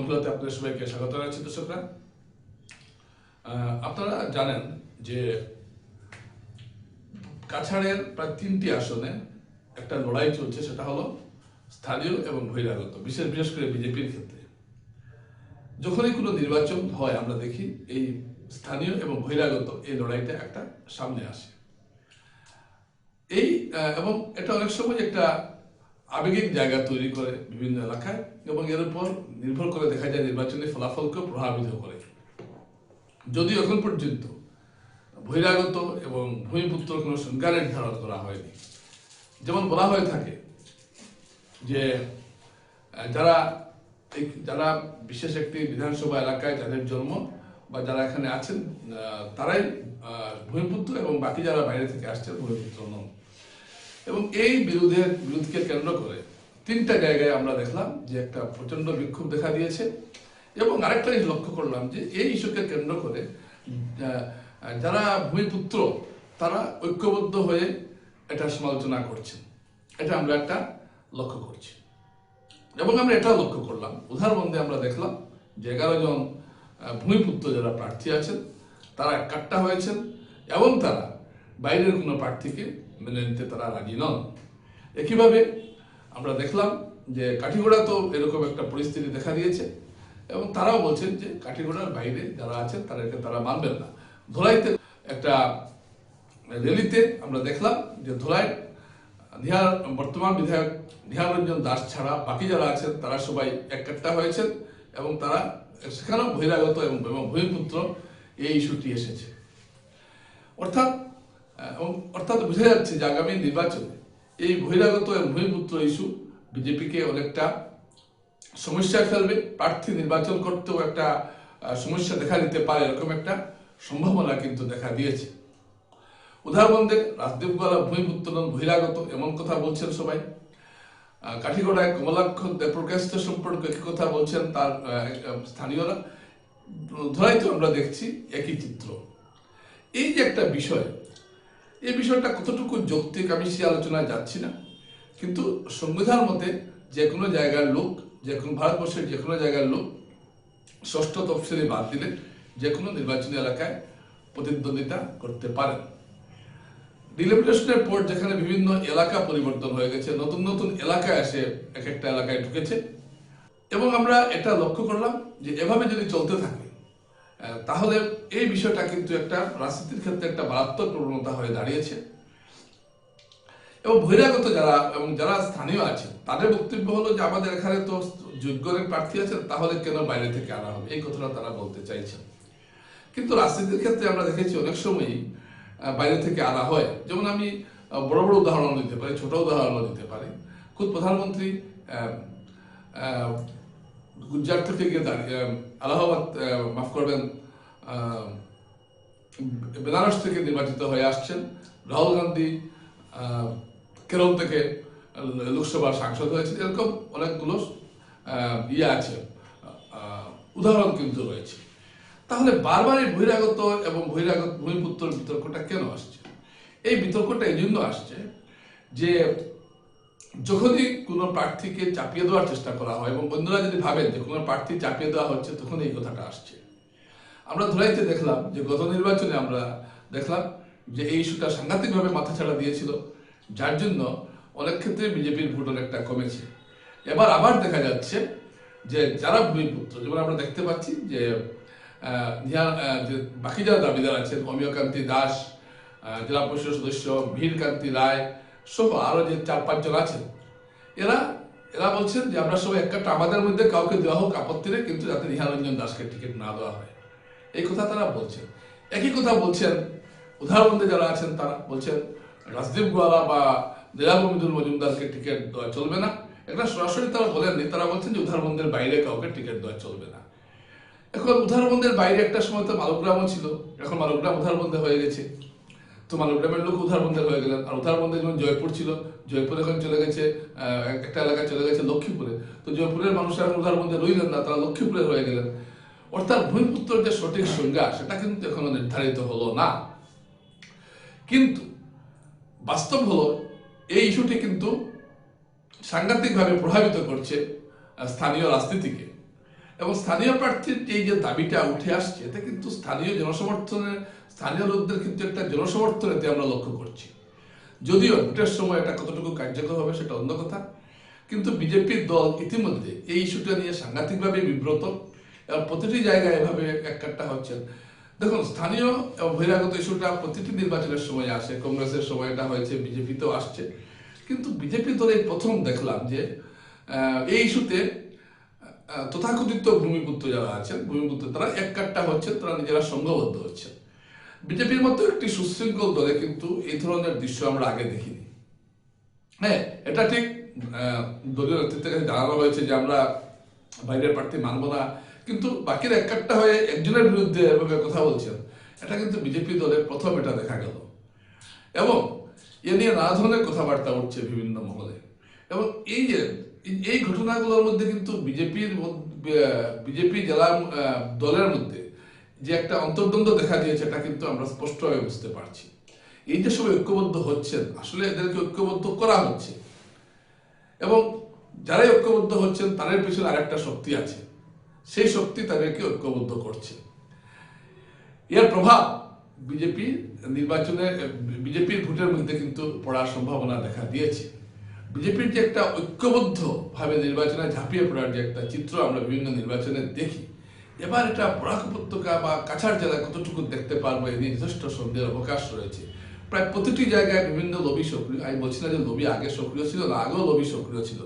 বন্ধুরাতে আপনাদের সবাইকে স্বাগত জানাচ্ছি। দর্শকরা, আপনারা জানেন যে কাছাড়ের প্রায় 3টি আসনে একটা লড়াই চলছে, সেটা হলো স্থানীয় এবং বহিরাগত। বিশেষ করে বিজেপির ক্ষেত্রে যখনই কোনো নির্বাচন হয় আমরা দেখি এই স্থানীয় এবং বহিরাগত এই লড়াইটা একটা সামনে আসে। এবং এটা অনেক সময় একটা আবেগিক জায়গা তৈরি করে বিভিন্ন এলাকায়, এবং এর উপর নির্ভর করে দেখা যায় নির্বাচনী ফলাফলকেও প্রভাবিত করে। যদিও এখন পর্যন্ত বহিরাগত এবং ভূমিপুত্র কোনো সংজ্ঞা নির্ধারণ করা হয়নি। যেমন বলা হয়ে থাকে যে যারা বিশেষ একটি বিধানসভা এলাকায় যাদের জন্ম বা যারা এখানে আছেন তারাই ভূমিপুত্র, এবং বাকি যারা বাইরে থেকে আসছেন ভূমিপুত্র নন। এবং এই বিরোধকে কেন্দ্র করে 3টা জায়গায় আমরা দেখলাম যে একটা প্রচন্ড বিক্ষোভ দেখা দিয়েছে। এবং আরেকটা জিনিস লক্ষ্য করলাম যে এই ইস্যুকে কেন্দ্র করে যারা ভূমিপুত্র তারা ঐক্যবদ্ধ হয়ে এটা সমালোচনা করছেন, এটা আমরা একটা লক্ষ্য করছি। এবং আমরা এটাও লক্ষ্য করলাম, উদাহরণে আমরা দেখলাম যে 11 জন ভূমিপুত্র যারা প্রার্থী আছেন তারা একাট্টা হয়েছেন, এবং তারা বাইরের কোনো প্রার্থীকে মেনে নিতে তারা রাজি নন। একইভাবে আমরা দেখলাম যে কাঠিগোড়া তো এরকম একটা পরিস্থিতি দেখা দিয়েছে, এবং তারাও বলছেন যে কাঠিগোড়ার বাইরে যারা আছেন তারা মানবেন না। ধোলাইতে একটা র্যালিতে আমরা দেখলাম যে ধোলাই বর্তমান বিধায়ক নিহাররঞ্জন দাস ছাড়া বাকি যারা আছেন তারা সবাই এককাট্টা হয়েছেন, এবং তারা সেখানেও বহিরাগত এবং ভূমিপুত্র এই ইস্যুটি এসেছে। অর্থাৎ বোঝা যাচ্ছে যে আগামী নির্বাচনে এই বহিরাগত এবং ভূমিপুত্র ইস্যু বিজেপিকে অনেকটা সমস্যায় ফেলবে। প্রার্থী নির্বাচন করতেও একটা সমস্যা দেখা দিতে পারে, এরকম একটা সম্ভাবনা কিন্তু দেখা দিয়েছে। উদাহরণে রাজদীপ গোয়ালা ভূমিপুত্র নন, বহিরাগত এমন কথা বলছেন সবাই। কাঠিগড়ায় কমলাক্ষ দেবপ্রকাশ সম্পর্কে একই কথা বলছেন তার স্থানীয়রা। ধরাইতে আমরা দেখছি একই চিত্র। এই যে একটা বিষয়, এই বিষয়টা কতটুকু যৌক্তিক আমি সে আলোচনায় যাচ্ছি না, কিন্তু সংবিধান মতে যে কোনো জায়গার লোক, ভারতবর্ষের যে কোনো জায়গার লোক 6ষ্ঠ তফসিলি বাদ দিলে যে কোনো নির্বাচনী এলাকায় প্রতিদ্বন্দ্বিতা করতে পারেন। ডিলিমিটেশনের পর যেখানে বিভিন্ন এলাকা পরিবর্তন হয়ে গেছে, নতুন নতুন এলাকায় এসে এক একটা এলাকায় ঢুকেছে, এবং আমরা এটা লক্ষ্য করলাম যে এভাবে যদি চলতে থাকে তাহলে এই বিষয়টা কিন্তু একটা রাজনীতির ক্ষেত্রে একটা মারাত্মক প্রবণতা হয়ে দাঁড়িয়েছে। এবং বহিরাগত যারা স্থানীয় আছে তাদের বক্তব্য হলো যে আমাদের এখানে তো যোগ্য প্রার্থী আছেন, তাহলে কেন বাইরে থেকে আনা হবে, এই কথাটা তারা বলতে চাইছেন। কিন্তু রাজনীতির ক্ষেত্রে আমরা দেখেছি অনেক সময়ই বাইরে থেকে আনা হয়। যেমন আমি বড় বড় উদাহরণ দিতে পারি, ছোট উদাহরণও দিতে পারি। খুব প্রধানমন্ত্রী গুজরাট থেকে গিয়ে আলাহাবাদ মাফ করবেন বেনারস থেকে নির্বাচিত হয়ে আসছেন। রাহুল গান্ধী কেরল থেকে লোকসভার সাংসদ হয়েছে। এরকম অনেকগুলো আছে, উদাহরণ কিন্তু রয়েছে। তাহলে বারবার এই বহিরাগত এবং ভূমিপুত্র বিতর্কটা কেন আসছে? এই বিতর্কটা এই জন্য আসছে যে যখনই কোনো প্রার্থীকে চাপিয়ে দেওয়ার চেষ্টা করা হয়, এবং বন্ধুরা যদি ভাবেন যে কোনো প্রার্থী চাপিয়ে দেওয়া হচ্ছে, তখন এই কথাটা আসছে। আমরা ধরাইতে দেখলাম যে গত নির্বাচনে আমরা দেখলাম যে এই ইস্যুটা সাংঘাতিকভাবে মাথাছাড়া দিয়েছিল, যার জন্য অনেক ক্ষেত্রে বিজেপির ভোট অনেকটা কমেছে। এবার আবার দেখা যাচ্ছে যে যারা ভূমিপুত্র, যেমন আমরা দেখতে পাচ্ছি যে বাকি যারা দাবিদার আছেন, অমিয়কান্তি দাস, জেলা পরিষদ সদস্য ভীরকান্তি রায় সহ আরো যে 4-5 জন আছেন, এরা বলছেন যে আমরা সবাই একটা আমাদের মধ্যে কাউকে দেওয়া হোক আপত্তি নেই, কিন্তু যাতে নিহাররঞ্জন দাসকে টিকিট না দেওয়া হয়, এই কথা তারা বলছেন। একই কথা বলছেন উদাহরণে যারা আছেন, তারা বলছেন রাজদীপ গোয়ালা বা লীলাগোবিন্দুল মজুমদারকে টিকিট দেওয়া চলবে না। এটা সরাসরি তারা বলেননি, তারা বলছেন যে উদাহরণের বাইরে কাউকে টিকিট দেওয়া চলবে না। এখন উদাহরণের বাইরে একটা সময় তো মালগ্রামও ছিল, এখন মালগ্রাম উদাহরণে হয়ে গেছে, তো মালগ্রামের লোক উদাহরণে হয়ে গেলেন। আর উদাহরণে যেমন জয়পুর ছিল, জয়পুর এখন চলে গেছে একটা এলাকায় চলে গেছে লক্ষ্মীপুরে, তো জয়পুরের মানুষ এখন উদাহরণে রইলেন না, তারা লক্ষ্মীপুরে হয়ে গেলেন। অর্থাৎ ভূমিপুত্রের যে সঠিক সংজ্ঞা সেটা কিন্তু এখনো নির্ধারিত হলো না। কিন্তু বাস্তব হলো এই ইস্যুটি কিন্তু সাংঘাতিকভাবে প্রভাবিত করছে স্থানীয় রাজনীতিকে। এবং স্থানীয় প্রার্থীর যে দাবিটা উঠে আসছে এতে কিন্তু স্থানীয় জনসমর্থনের স্থানীয় লোকদের কিন্তু একটা জনসমর্থন এতে আমরা লক্ষ্য করছি। যদিও ভোটের সময় এটা কতটুকু কার্যকর হবে সেটা অন্য কথা, কিন্তু বিজেপির দল ইতিমধ্যে এই ইস্যুটা নিয়ে সাংঘাতিকভাবে বিব্রত এবং প্রতিটি জায়গায় এভাবে এককাট্টা হচ্ছেন। দেখুন, স্থানীয় এবং বহিরাগত ইস্যুটা প্রতিটি নির্বাচনের সময় আসে, কংগ্রেসের সময় এটা হয়েছে, বিজেপিতেও আসছে, কিন্তু বিজেপি দলে প্রথম দেখলাম যে এই ইস্যুতে তথাকথিত ভূমিপুত্র যারা আছেন, ভূমিপুত্র তারা এককাট্টা হচ্ছেন, তারা নিজেরা সংঘবদ্ধ হচ্ছেন। বিজেপির মতো একটি সুশৃঙ্খল দলে কিন্তু এই ধরনের দৃশ্য আমরা আগে দেখিনি। হ্যাঁ, এটা ঠিক দলীয় নেতৃত্বের কাছে জানানো হয়েছে যে আমরা বাইরের প্রার্থী মানব না, কিন্তু বাকির এককাট্টা হয়ে একজনের বিরুদ্ধে এভাবে কথা বলছেন, এটা কিন্তু বিজেপি দলে প্রথম এটা দেখা গেল। এবং এ নিয়ে নানা ধরনের কথাবার্তা উঠছে বিভিন্ন মহলে। এবং এই ঘটনাগুলোর মধ্যে কিন্তু বিজেপি জেলা দলের মধ্যে যে একটা অন্তর্দ্বন্দ্ব দেখা দিয়েছে এটা কিন্তু আমরা স্পষ্টভাবে বুঝতে পারছি। এই যে সবাই ঐক্যবদ্ধ হচ্ছেন, আসলে এদেরকে ঐক্যবদ্ধ করা হচ্ছে, এবং যারাই ঐক্যবদ্ধ হচ্ছেন তাদের পিছনে আরেকটা শক্তি আছে, সেই শক্তি তাদেরকে ঐক্যবদ্ধ করছে। এর প্রভাব বিজেপির ভোটের মধ্যে কিন্তু পড়ার সম্ভাবনা দেখা দিয়েছে। বিজেপির যে একটা ঐক্যবদ্ধ ভাবে নির্বাচনে ঝাঁপিয়ে পড়ার যে একটা চিত্র আমরা বিভিন্ন নির্বাচনে দেখি, এবার এটা বরাক উপত্যকা বা কাছাড় জেলায় কতটুকু দেখতে পারবো এ নিয়ে যথেষ্ট সন্দেহের অবকাশ রয়েছে। প্রায় প্রতিটি জায়গায় বিভিন্ন লবি সক্রিয়। আমি বলছি না যে লবি আগে সক্রিয় ছিল না, আগেও লবি সক্রিয় ছিল,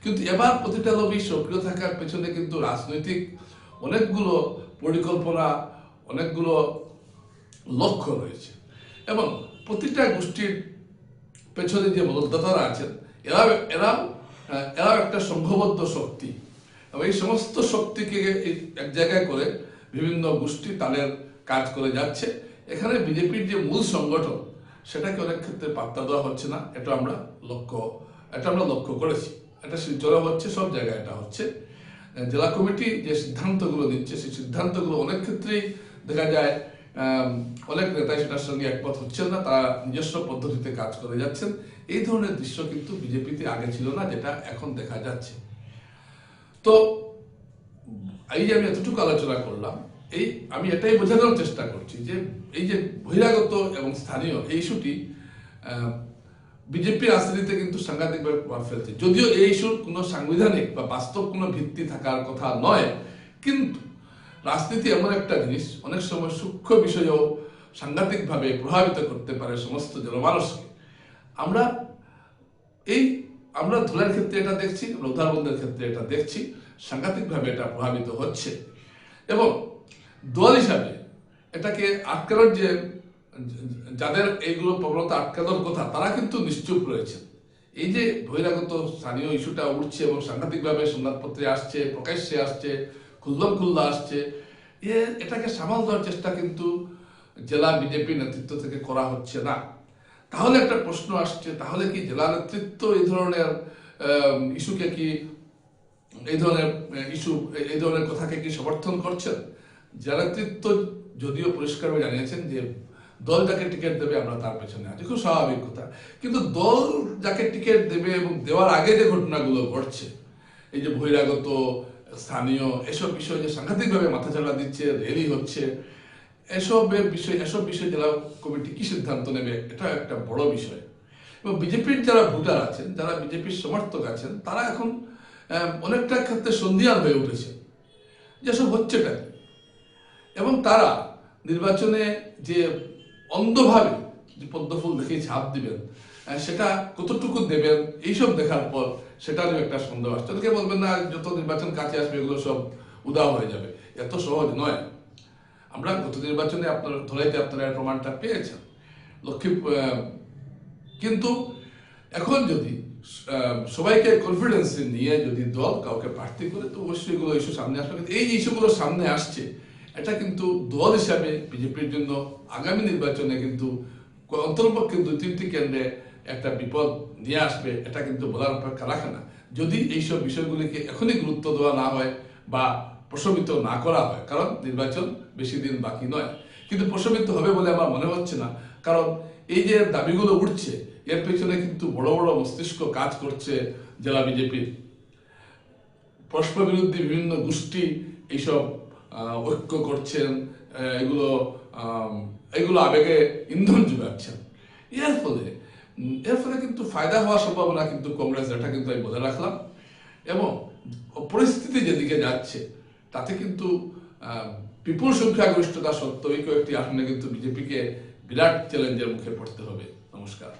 কিন্তু এবার প্রতিটা লবি সক্রিয় থাকার পেছনে কিন্তু রাজনৈতিক অনেকগুলো পরিকল্পনা, অনেকগুলো লক্ষ্য রয়েছে। এবং প্রতিটা গোষ্ঠীর পেছনে যে মদতদাতারা আছেন এরাও একটা সংঘবদ্ধ শক্তি, এবং এই সমস্ত শক্তিকে এক জায়গায় করে বিভিন্ন গোষ্ঠী তাদের কাজ করে যাচ্ছে। এখানে বিজেপির যে মূল সংগঠন সেটাকে অনেক ক্ষেত্রে পাত্তা দেওয়া হচ্ছে না, এটা আমরা লক্ষ্য করেছি। এটা শিলচরে হচ্ছে, সব জায়গায় এটা হচ্ছে। জেলা কমিটি যে সিদ্ধান্তগুলো নিচ্ছে সেই সিদ্ধান্তগুলো অনেক ক্ষেত্রেই দেখা যায় অনেক নেতাই সেটার সঙ্গে একমত হচ্ছেন না, তারা নিজস্ব পদ্ধতিতে কাজ করে যাচ্ছেন। এই ধরনের দৃশ্য কিন্তু বিজেপিতে আগে ছিল না, যেটা এখন দেখা যাচ্ছে। তো এই যে আমি এতটুকু আলোচনা করলাম, আমি এটাই বোঝানোর চেষ্টা করছি যে এই যে বহিরাগত এবং স্থানীয় এই ইস্যুটি বিজেপি রাজনীতিতে কিন্তু সাংঘাতিকভাবে প্রভাব ফেলছে। যদিও এই ইস্যুর কোনো সাংবিধানিক বা বাস্তব কোনো ভিত্তি থাকার কথা নয়, কিন্তু রাজনীতি এমন একটা জিনিস, অনেক সময় সূক্ষ্ম বিষয়েও সাংঘাতিকভাবে প্রভাবিত করতে পারে সমস্ত জনমানসকে। আমরা ধুলার ক্ষেত্রে এটা দেখছি, উদাহরণের ক্ষেত্রে এটা দেখছি, সাংঘাতিকভাবে এটা প্রভাবিত হচ্ছে। এবং দল হিসাবে এটাকে আটকানোর যাদের এইগুলো প্রবণতা আটকানোর কথা, তারা কিন্তু নিশ্চুপ রয়েছে। এই যে বহিরাগত স্থানীয় ইস্যুটা উঠছে এবং সাংঘাতিকভাবে সংবাদপত্রে আসছে, প্রকাশ্যে আসছে, খুল্লা আসছে, এটাকে সামাল দেওয়ার চেষ্টা কিন্তু জেলা বিজেপি নেতৃত্ব থেকে করা হচ্ছে না। তাহলে একটা প্রশ্ন আসছে, তাহলে কি জেলা নেতৃত্ব এই ধরনের ইস্যুকে কি এই ধরনের কথাকে কি সমর্থন করছেন? জেলা নেতৃত্ব যদিও পরিষ্কারভাবে জানিয়েছেন যে দল যাকে টিকিট দেবে আমরা তার পেছনে আছি, খুব স্বাভাবিক কথা। কিন্তু দল যাকে টিকিট দেবে এবং দেওয়ার আগে যে ঘটনাগুলো ঘটছে, এই যে বহিরাগত স্থানীয় এসব বিষয় যে সাংঘাতিকভাবে মাথাচাড়া দিচ্ছে, র্যালি হচ্ছে, এসব বিষয়ে জেলা কমিটি কি সিদ্ধান্ত নেবে, এটা একটা বড় বিষয়। এবং বিজেপির যারা ভোটার আছেন, যারা বিজেপির সমর্থক আছেন, তারা এখন অনেকটা ক্ষেত্রে সন্দিহান হয়ে উঠেছে যেসব হচ্ছেটা, এবং তারা নির্বাচনে যে অন্ধভাবে যে পদ্মফুল দেখে ছাপ দিবেন, সেটা কতটুকু দেবেন এইসব দেখার পর সেটা নিয়ে একটা সন্দেহ আসছে। অনেকে বলবেন না, যত নির্বাচন কাছে আসবে এগুলো সব উদাও হয়ে যাবে। এত সহজ নয়। আমরা গত নির্বাচনে আপনারা প্রমাণটা পেয়েছেন। কিন্তু এখন যদি সবাইকে কনফিডেন্স নিয়ে যদি দল কাউকে প্রার্থী করে, তো অবশ্যই এগুলো ইস্যু সামনে আসবে। কিন্তু এই যে ইস্যুগুলো সামনে আসছে, এটা কিন্তু দল হিসাবে বিজেপির জন্য আগামী নির্বাচনে কিন্তু অন্তর্পক্ষে 2-3টি কেন্দ্রে একটা বিপদ নিয়ে আসবে, এটা কিন্তু বলার অপেক্ষা রাখে না। যদি এইসব বিষয়গুলিকে এখনই গুরুত্ব দেওয়া না হয় বা প্রশমিত না করা হয়, কারণ নির্বাচন বেশি দিন বাকি নয়। কিন্তু প্রশমিত হবে বলে আমার মনে হচ্ছে না, কারণ এই যে দাবিগুলো উঠছে এর পেছনে কিন্তু বড় বড় মস্তিষ্ক কাজ করছে জেলা বিজেপির। পরস্পর বিরোধী বিভিন্ন গোষ্ঠী এইসব ঐক্য করছেন, এগুলো এগুলো আবেগে ইন্ধন যোগাচ্ছেন। এর ফলে কিন্তু ফায়দা হওয়ার সম্ভাবনা কিন্তু কংগ্রেস, এটা কিন্তু আমি বলে রাখলাম। এবং পরিস্থিতি যেদিকে যাচ্ছে তাতে কিন্তু বিপুল সংখ্যাগরিষ্ঠতা সত্ত্বেও কয়েকটি আসনে কিন্তু বিজেপিকে বিরাট চ্যালেঞ্জের মুখে পড়তে হবে। নমস্কার।